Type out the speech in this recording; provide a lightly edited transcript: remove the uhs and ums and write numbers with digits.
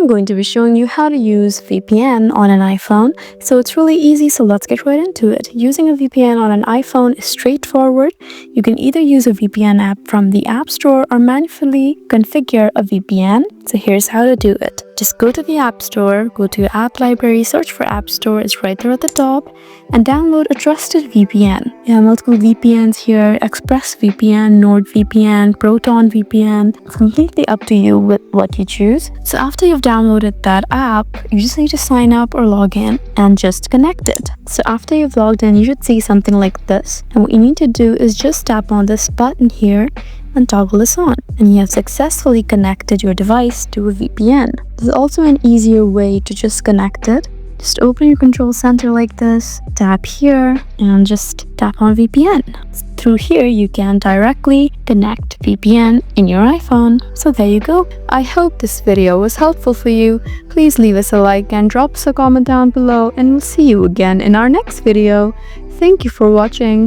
I'm going to be showing you how to use VPN on an iPhone. So it's really easy, so let's get right into it. Using a VPN on an iPhone is straightforward. You can either use a VPN app from the App Store or manually configure a VPN. So here's how to do it. Just go to the App Store, go to your app library, search for App Store, it's right there at the top, and download a trusted VPN. You have multiple VPNs here: ExpressVPN, NordVPN, Proton VPN. It's completely up to you with what you choose. So after you've downloaded that app, you just need to sign up or log in and just connect it. So after you've logged in, you should see something like this. And what you need to do is just tap on this button here and toggle this on, and you have successfully connected your device to a VPN. There's also an easier way to just connect it. Just open your control center like this, tap here, and just tap on VPN. Through here, you can directly connect VPN in your iPhone. So there you go. I hope this video was helpful for you. Please leave us a like and drop us a comment down below, and we'll see you again in our next video. Thank you for watching.